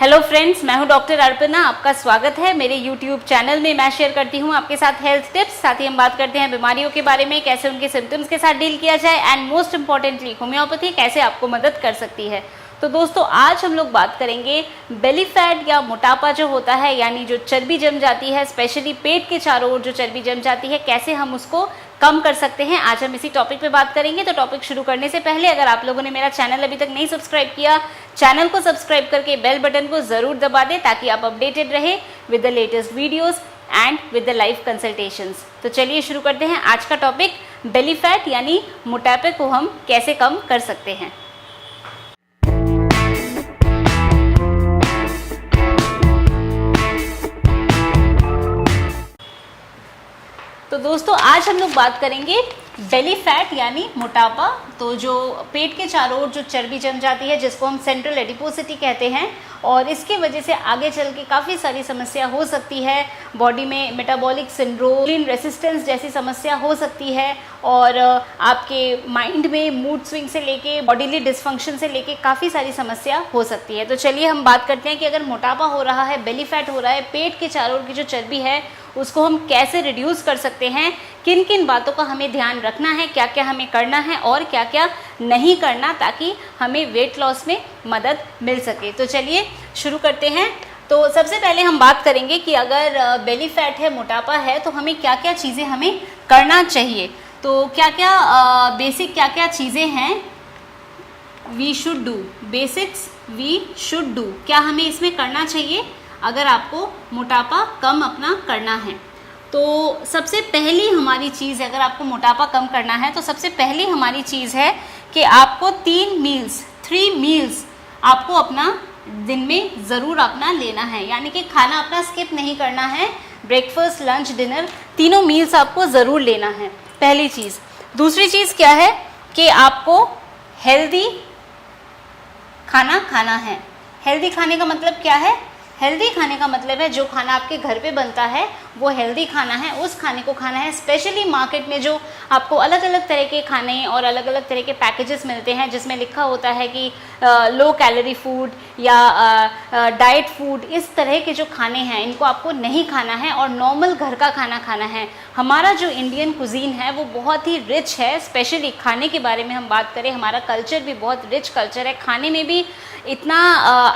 Hello friends, मैं हूं doctor Arpana. आपका स्वागत है मेरे यूट्यूब चैनल में। मैं शेयर करती हूं आपके साथ हेल्थ टिप्स, साथ ही हम बात करते हैं बीमारियों के बारे में, कैसे उनके सिम्टम्स के साथ डील किया जाए एंड मोस्ट इंपॉर्टेंटली होम्योपैथी कैसे आपको मदद कर सकती है। तो दोस्तों, आज हम लोग बात करेंगे बेली फैट या मोटापा जो होता है, यानी जो चर्बी जम जाती है, स्पेशली पेट के चारों ओर जो चर्बी जम जाती है, कैसे हम उसको कम कर सकते हैं। आज हम इसी टॉपिक पे बात करेंगे। तो टॉपिक शुरू करने से पहले अगर आप लोगों ने मेरा चैनल अभी तक नहीं सब्सक्राइब किया, चैनल को सब्सक्राइब करके बेल बटन को जरूर दबा दें ताकि आप अपडेटेड रहे with the latest videos and with the live consultations. तो चलिए शुरू करते हैं आज का टॉपिक, बेली फैट यानी मोटापे को हम कैसे कम कर सकते हैं। तो दोस्तों, आज हम लोग बात करेंगे बेली फैट यानी मोटापा। तो जो पेट के चारों ओर जो चर्बी जम जाती है, जिसको हम सेंट्रल एडिपोसिटी कहते हैं, और इसकी वजह से आगे चल के काफ़ी सारी समस्या हो सकती है। बॉडी में मेटाबॉलिक सिंड्रोम, इंसुलिन रेसिस्टेंस जैसी समस्या हो सकती है, और आपके माइंड में मूड स्विंग से लेके बॉडीली डिसफंक्शन से लेके काफ़ी सारी समस्या हो सकती है। तो चलिए हम बात करते हैं कि अगर मोटापा हो रहा है, बेली फैट हो रहा है, पेट के चारों ओर की जो चर्बी है उसको हम कैसे रिड्यूस कर सकते हैं, किन किन बातों का हमें ध्यान रखना है, क्या क्या हमें करना है और क्या क्या नहीं करना, ताकि हमें वेट लॉस में मदद मिल सके। तो चलिए शुरू करते हैं। तो सबसे पहले हम बात करेंगे कि अगर बेली फैट है, मोटापा है, तो हमें क्या क्या चीज़ें हमें करना चाहिए। तो क्या क्या बेसिक क्या क्या चीज़ें हैं we should do, basics we should do, क्या हमें इसमें करना चाहिए अगर आपको मोटापा कम अपना करना है। तो सबसे पहली हमारी चीज़, अगर आपको मोटापा कम करना है तो सबसे पहली हमारी चीज़ है कि आपको 3 मील्स आपको अपना दिन में ज़रूर अपना लेना है, यानी कि खाना अपना स्किप नहीं करना है। ब्रेकफास्ट, लंच, डिनर, तीनों मील्स आपको ज़रूर लेना है, पहली चीज़। दूसरी चीज़ क्या है कि आपको हेल्दी खाना खाना है। हेल्दी खाने का मतलब क्या है? हेल्दी खाने का मतलब है जो खाना आपके घर पे बनता है वो हेल्दी खाना है, उस खाने को खाना है। स्पेशली मार्केट में जो आपको अलग अलग तरह के खाने और अलग अलग तरह के पैकेजेस मिलते हैं, जिसमें लिखा होता है कि लो कैलोरी फूड या डाइट फूड, इस तरह के जो खाने हैं इनको आपको नहीं खाना है और नॉर्मल घर का खाना खाना है। हमारा जो इंडियन कुजीन है वो बहुत ही रिच है। स्पेशली खाने के बारे में हम बात करें, हमारा कल्चर भी बहुत रिच कल्चर है। खाने में भी इतना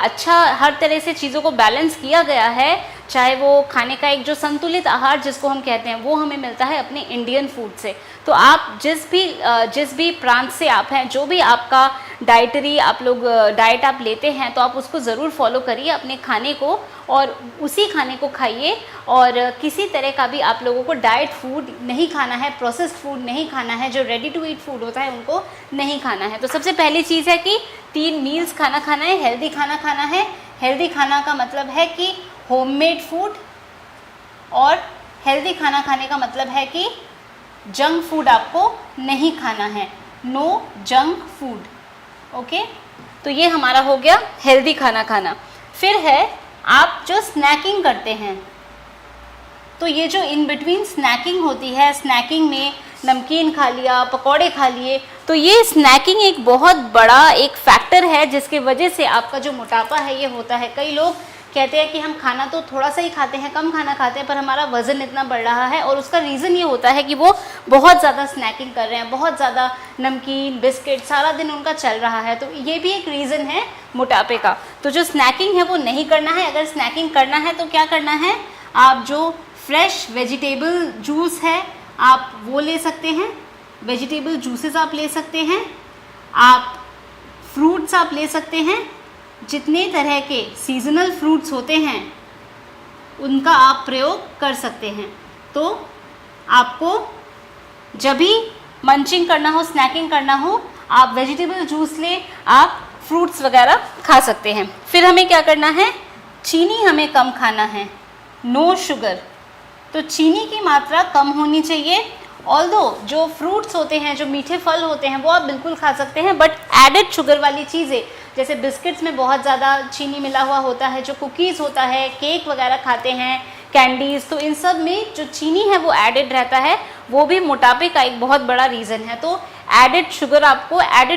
अच्छा हर तरह से चीज़ों को बैलेंस किया गया है, चाहे वो खाने का एक जो संतुलित आहार जिसको हम कहते हैं वो हमें मिलता है अपने इंडियन फूड से। तो आप जिस भी प्रांत से आप हैं, जो भी आपका डाइटरी आप लोग डाइट आप लेते हैं, तो आप उसको ज़रूर फॉलो करिए अपने खाने को, और उसी खाने को खाइए। और किसी तरह का भी आप लोगों को डाइट फूड नहीं खाना है, प्रोसेस्ड फूड नहीं खाना है, जो रेडी टू ईट फूड होता है उनको नहीं खाना है। तो सबसे पहली चीज़ है कि 3 मील्स खाना खाना है, हेल्दी खाना खाना है। हेल्दी खाना का मतलब है कि होममेड फूड, और हेल्दी खाना खाने का मतलब है कि जंक फूड आपको नहीं खाना है, नो जंक फूड। ओके, तो ये हमारा हो गया हेल्दी खाना खाना। फिर है आप जो स्नैकिंग करते हैं, तो ये जो इन बिटवीन स्नैकिंग होती है, स्नैकिंग में नमकीन खा लिया, पकौड़े खा लिए, तो ये स्नैकिंग एक बहुत बड़ा एक फैक्टर है जिसकी वजह से आपका जो मोटापा है ये होता है। कई लोग कहते हैं कि हम खाना तो थोड़ा सा ही खाते हैं, कम खाना खाते हैं, पर हमारा वज़न इतना बढ़ रहा है, और उसका रीज़न ये होता है कि वो बहुत ज़्यादा स्नैकिंग कर रहे हैं, बहुत ज़्यादा नमकीन, बिस्किट सारा दिन उनका चल रहा है। तो ये भी एक रीज़न है मोटापे का। तो जो स्नैकिंग है वो नहीं करना है। अगर स्नैकिंग करना है तो क्या करना है, आप जो फ्रेश वेजिटेबल जूस है आप वो ले सकते हैं, वेजिटेबल जूसेस आप ले सकते हैं, आप फ्रूट्स आप ले सकते हैं। जितने तरह के सीजनल फ्रूट्स होते हैं उनका आप प्रयोग कर सकते हैं। तो आपको जब भी मंचिंग करना हो, स्नैकिंग करना हो, आप वेजिटेबल जूस ले, आप फ्रूट्स वगैरह खा सकते हैं। फिर हमें क्या करना है, चीनी हमें कम खाना है, नो शुगर। तो चीनी की मात्रा कम होनी चाहिए। ऑल्दो जो फ्रूट्स होते हैं, जो मीठे फल होते हैं, वो आप बिल्कुल खा सकते हैं, बट एडेड शुगर वाली चीज़ें, जैसे बिस्किट्स में बहुत ज़्यादा चीनी मिला हुआ होता है, जो कुकीज़ होता है, केक वगैरह खाते हैं, कैंडीज़, तो इन सब में जो चीनी है वो एडेड रहता है, वो भी मोटापे का एक बहुत बड़ा रीज़न है। तो एडेड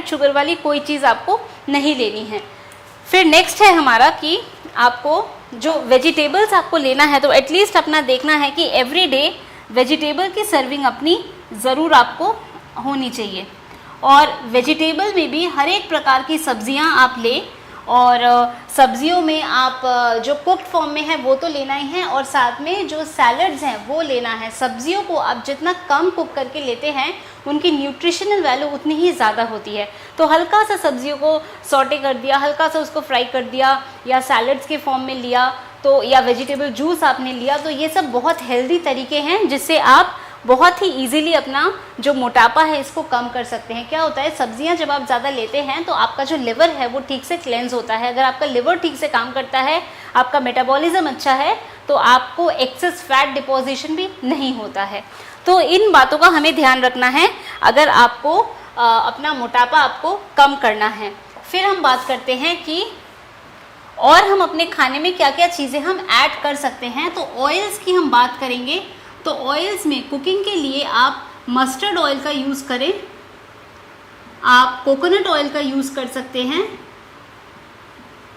शुगर वाली कोई चीज़ आपको नहीं लेनी है। फिर नेक्स्ट है हमारा कि आपको जो वेजिटेबल्स आपको लेना है तो एटलीस्ट अपना देखना है कि एवरी डे वेजिटेबल की सर्विंग अपनी ज़रूर आपको होनी चाहिए। और वेजिटेबल में भी हर एक प्रकार की सब्जियां आप लें, और सब्जियों में आप जो कुक्ड फॉर्म में है वो तो लेना ही है, और साथ में जो सैलड्स हैं वो लेना है। सब्जियों को आप जितना कम कुक करके लेते हैं उनकी न्यूट्रिशनल वैल्यू उतनी ही ज़्यादा होती है। तो हल्का सा सब्जियों को सॉटे कर दिया, हल्का सा उसको फ्राई कर दिया, या सैलड्स के फॉर्म में लिया तो, या वेजिटेबल जूस आपने लिया, तो ये सब बहुत हेल्दी तरीके हैं जिससे आप बहुत ही इजीली अपना जो मोटापा है इसको कम कर सकते हैं। क्या होता है, सब्जियां जब आप ज़्यादा लेते हैं तो आपका जो लिवर है वो ठीक से क्लेंस होता है। अगर आपका लिवर ठीक से काम करता है, आपका मेटाबॉलिज्म अच्छा है, तो आपको एक्सेस फैट डिपोजिशन भी नहीं होता है। तो इन बातों का हमें ध्यान रखना है अगर आपको अपना मोटापा आपको कम करना है। फिर हम बात करते हैं कि और हम अपने खाने में क्या क्या चीज़ें हम ऐड कर सकते हैं। तो ऑयल्स की हम बात करेंगे। तो ऑयल्स में कुकिंग के लिए आप मस्टर्ड ऑयल का यूज़ करें, आप कोकोनट ऑयल का यूज़ कर सकते हैं।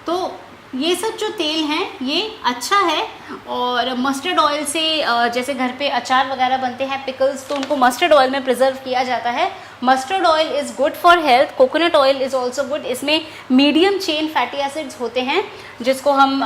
तो ये सब जो तेल हैं ये अच्छा है। और मस्टर्ड ऑयल से जैसे घर पे अचार वगैरह बनते हैं, पिकल्स, तो उनको मस्टर्ड ऑयल में प्रिजर्व किया जाता है। Mustard oil is good for health. Coconut oil is also good. इसमें मीडियम चेन फैटी एसिड्स होते हैं जिसको हम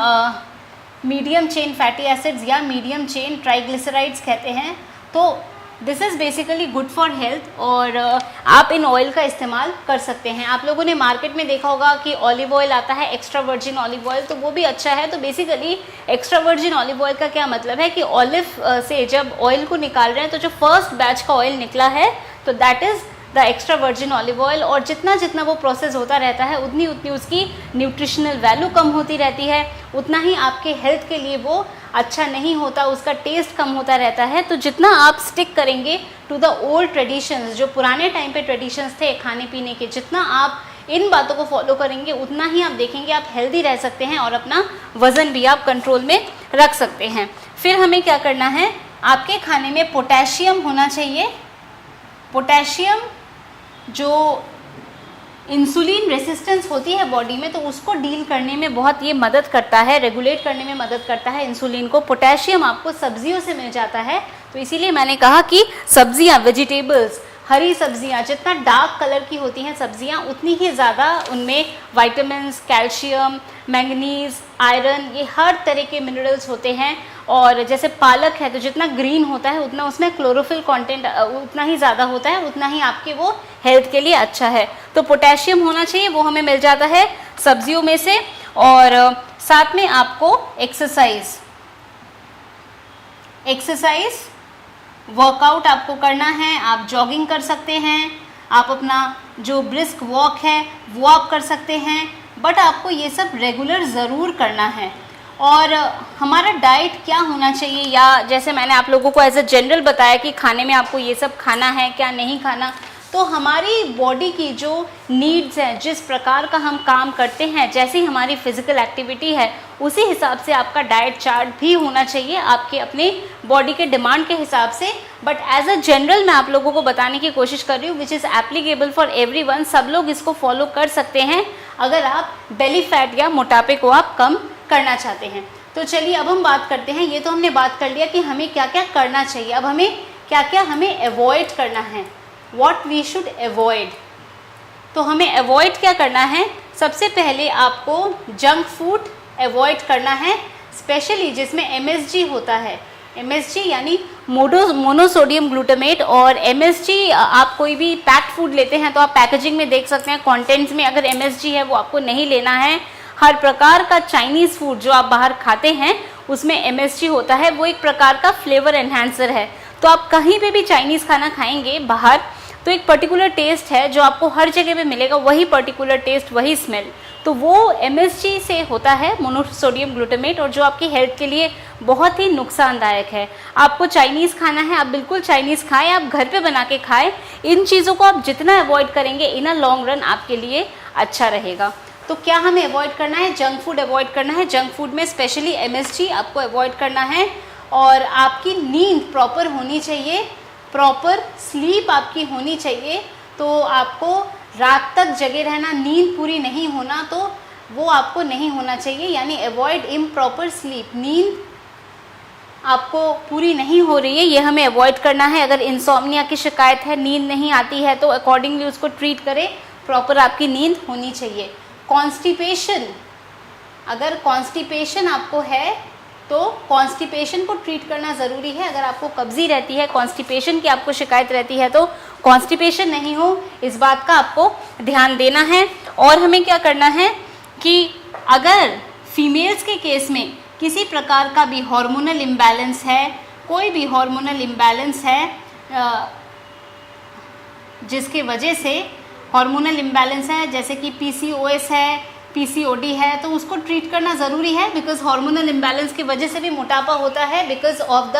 मीडियम चेन फैटी एसिड्स या मीडियम चेन ट्राइग्लिसराइड्स कहते हैं। तो this is basically good for health, और आप इन ऑयल का इस्तेमाल कर सकते हैं। आप लोगों ने मार्केट में देखा होगा कि ऑलिव ऑयल आता है, एक्स्ट्रा वर्जिन ऑलिव ऑयल, तो वो भी अच्छा है। तो basically extra virgin olive oil का क्या मतलब है कि ऑलिव से जब ऑयल को निकाल रहे हैं तो जो फर्स्ट बैच का ऑयल निकला है तो that is the extra virgin olive oil. और जितना जितना वो प्रोसेस होता रहता है उतनी उतनी उसकी न्यूट्रिशनल वैल्यू कम होती रहती है, उतना ही आपके हेल्थ के लिए वो अच्छा नहीं होता, उसका टेस्ट कम होता रहता है। तो जितना आप स्टिक करेंगे टू द ओल्ड ट्रेडिशंस, जो पुराने टाइम पे ट्रेडिशंस थे खाने पीने के, जितना आप इन बातों को फॉलो करेंगे उतना ही आप देखेंगे आप हेल्दी रह सकते हैं और अपना वज़न भी आप कंट्रोल में रख सकते हैं। फिर हमें क्या करना है, आपके खाने में पोटेशियम होना चाहिए। पोटेशियम जो इंसुलिन रेसिस्टेंस होती है बॉडी में, तो उसको डील करने में बहुत ये मदद करता है, रेगुलेट करने में मदद करता है इंसुलिन को। पोटेशियम आपको सब्जियों से मिल जाता है, तो इसीलिए मैंने कहा कि सब्जियां, वेजिटेबल्स, हरी सब्जियां जितना डार्क कलर की होती हैं सब्जियां, उतनी ही ज़्यादा उनमें विटामिन्स, कैल्शियम, मैंगनीज, आयरन, ये हर तरह के मिनरल्स होते हैं। और जैसे पालक है तो जितना ग्रीन होता है उतना उसमें क्लोरोफिल कंटेंट उतना ही ज़्यादा होता है, उतना ही आपके वो हेल्थ के लिए अच्छा है। तो पोटेशियम होना चाहिए, वो हमें मिल जाता है सब्जियों में से। और साथ में आपको एक्सरसाइज वर्कआउट आपको करना है। आप जॉगिंग कर सकते हैं, आप अपना जो ब्रिस्क वॉक है वो आप कर सकते हैं, बट आपको ये सब रेगुलर ज़रूर करना है। और हमारा डाइट क्या होना चाहिए, या जैसे मैंने आप लोगों को एज अ जनरल बताया कि खाने में आपको ये सब खाना है क्या नहीं खाना, तो हमारी बॉडी की जो नीड्स हैं, जिस प्रकार का हम काम करते हैं, जैसी हमारी फिजिकल एक्टिविटी है, उसी हिसाब से आपका डाइट चार्ट भी होना चाहिए आपके अपने बॉडी के डिमांड के हिसाब से। बट एज अ जनरल मैं आप लोगों को बताने की कोशिश कर रही हूँ which is applicable for everyone. सब लोग इसको फॉलो कर सकते हैं अगर आप बेली फैट या मोटापे को आप कम करना चाहते हैं। तो चलिए अब हम बात करते हैं, ये तो हमने बात कर लिया कि हमें क्या क्या करना चाहिए, अब हमें क्या क्या हमें अवॉइड करना है, व्हाट वी शुड अवॉइड। तो हमें अवॉइड क्या करना है, सबसे पहले आपको जंक फूड अवॉइड करना है, स्पेशली जिसमें MSG होता है। MSG यानी मोनोसोडियम ग्लूटामेट। और MSG आप कोई भी पैक्ड फूड लेते हैं तो आप पैकेजिंग में देख सकते हैं, कंटेंट्स में अगर MSG है वो आपको नहीं लेना है। हर प्रकार का चाइनीज़ फूड जो आप बाहर खाते हैं उसमें MSG होता है, वो एक प्रकार का फ्लेवर एनहांसर है। तो आप कहीं पे भी चाइनीज़ खाना खाएंगे बाहर तो एक पर्टिकुलर टेस्ट है जो आपको हर जगह पे मिलेगा, वही पर्टिकुलर टेस्ट, वही स्मेल, तो वो MSG से होता है, मोनोसोडियम ग्लूटामेट, और जो आपकी हेल्थ के लिए बहुत ही नुकसानदायक है। आपको चाइनीज़ खाना है, आप बिल्कुल चाइनीज़ खाएं, आप घर पे बना के खाएं। इन चीज़ों को आप जितना अवॉइड करेंगे इन अ लॉन्ग रन आपके लिए अच्छा रहेगा। तो क्या हमें अवॉइड करना है, जंक फूड अवॉइड करना है। जंक फूड में स्पेशली MSG आपको अवॉइड करना है। और आपकी नींद प्रॉपर होनी चाहिए, प्रॉपर स्लीप आपकी होनी चाहिए। तो आपको रात तक जगे रहना, नींद पूरी नहीं होना, तो वो आपको नहीं होना चाहिए, यानी अवॉइड इम्प्रॉपर स्लीप। नींद आपको पूरी नहीं हो रही है, ये हमें अवॉइड करना है। अगर इंसोम्निया की शिकायत है, नींद नहीं आती है, तो अकॉर्डिंगली उसको ट्रीट करें, प्रॉपर आपकी नींद होनी चाहिए। कॉन्स्टिपेशन, अगर कॉन्स्टिपेशन आपको है तो कॉन्स्टिपेशन को ट्रीट करना ज़रूरी है। अगर आपको कब्जी रहती है, कॉन्स्टिपेशन की आपको शिकायत रहती है, तो कॉन्स्टिपेशन नहीं हो, इस बात का आपको ध्यान देना है। और हमें क्या करना है कि अगर फीमेल्स के केस में किसी प्रकार का भी हार्मोनल इम्बैलेंस है, कोई भी हार्मोनल इम्बैलेंस है जिसके वजह से हार्मोनल इम्बैलेंस है, जैसे कि PCOS है, PCOD है, तो उसको ट्रीट करना ज़रूरी है। बिकॉज हार्मोनल इम्बैलेंस की वजह से भी मोटापा होता है, because of the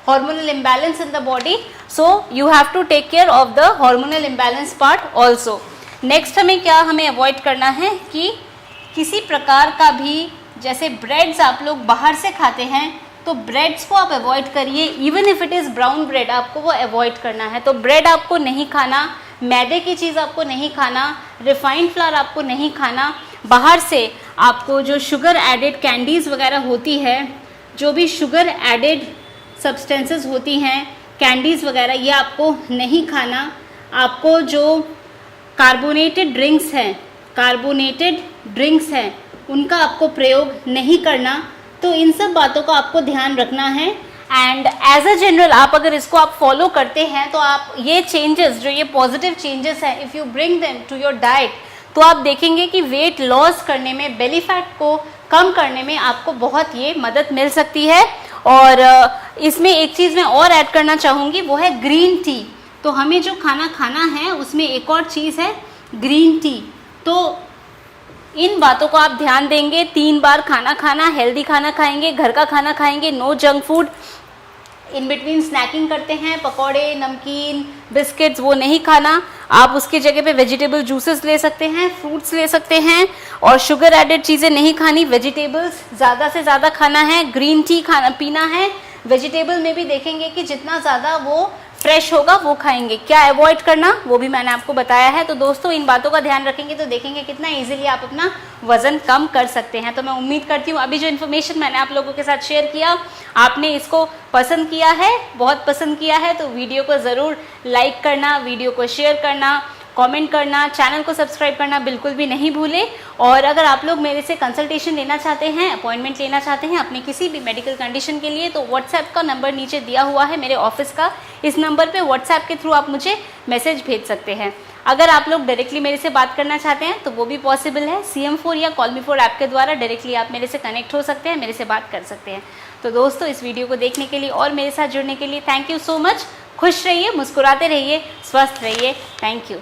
hormonal imbalance in the body. So you have to take care of the hormonal imbalance part also. Next हमें अवॉइड करना है कि किसी प्रकार का भी, जैसे ब्रेड्स आप लोग बाहर से खाते हैं, तो ब्रेड्स को आप अवॉइड करिए। Even if it is brown bread, आपको वो अवॉइड करना है। तो ब्रेड आपको नहीं खाना, मैदे की चीज़ आपको नहीं खाना, रिफाइंड फ्लावर आपको नहीं खाना। बाहर से आपको जो शुगर एडेड कैंडीज़ वगैरह होती है, जो भी शुगर एडेड सब्सटेंसेस होती हैं, कैंडीज़ वगैरह, ये आपको नहीं खाना। आपको जो कार्बोनेटेड ड्रिंक्स हैं उनका आपको प्रयोग नहीं करना। तो इन सब बातों का आपको ध्यान रखना है। एंड एज अ जनरल आप अगर इसको आप फॉलो करते हैं, तो आप ये चेंजेस, जो ये पॉजिटिव चेंजेस हैं, if you bring them to your diet, तो आप देखेंगे कि वेट लॉस करने में, बेली फैट को कम करने में आपको बहुत ये मदद मिल सकती है। और इसमें एक चीज़ मैं और ऐड करना चाहूँगी, वो है ग्रीन टी। तो हमें जो खाना खाना है उसमें एक और चीज़ है ग्रीन टी। तो इन बातों को आप ध्यान देंगे। 3 बार खाना खाना, हेल्दी खाना खाएंगे, घर का खाना खाएंगे, no junk food. In between snacking करते हैं, पकौड़े, नमकीन, बिस्किट्स, वो नहीं खाना। आप उसकी जगह पे वेजिटेबल जूसेस ले सकते हैं, फ्रूट्स ले सकते हैं, और शुगर एडेड चीज़ें नहीं खानी। वेजिटेबल्स ज़्यादा से ज़्यादा खाना है, ग्रीन टी पीना है। वेजिटेबल में भी देखेंगे कि जितना ज़्यादा वो फ्रेश होगा वो खाएंगे। क्या अवॉइड करना, वो भी मैंने आपको बताया है। तो दोस्तों, इन बातों का ध्यान रखेंगे तो देखेंगे कितना इजीली आप अपना वज़न कम कर सकते हैं। तो मैं उम्मीद करती हूँ अभी जो इन्फॉर्मेशन मैंने आप लोगों के साथ शेयर किया, आपने इसको पसंद किया है, बहुत पसंद किया है। तो वीडियो को ज़रूर लाइक करना, वीडियो को शेयर करना, कमेंट करना, चैनल को सब्सक्राइब करना बिल्कुल भी नहीं भूलें। और अगर आप लोग मेरे से कंसल्टेशन लेना चाहते हैं, अपॉइंटमेंट लेना चाहते हैं अपनी किसी भी मेडिकल कंडीशन के लिए, तो व्हाट्सएप का नंबर नीचे दिया हुआ है मेरे ऑफिस का। इस नंबर पे व्हाट्सएप के थ्रू आप मुझे मैसेज भेज सकते हैं। अगर आप लोग डायरेक्टली मेरे से बात करना चाहते हैं तो वो भी पॉसिबल है। CM4 या कॉल मी 4 ऐप के द्वारा डायरेक्टली आप मेरे से कनेक्ट हो सकते हैं, मेरे से बात कर सकते हैं। तो दोस्तों, इस वीडियो को देखने के लिए और मेरे साथ जुड़ने के लिए थैंक यू सो मच। खुश रहिए, मुस्कुराते रहिए, स्वस्थ रहिए। Thank you.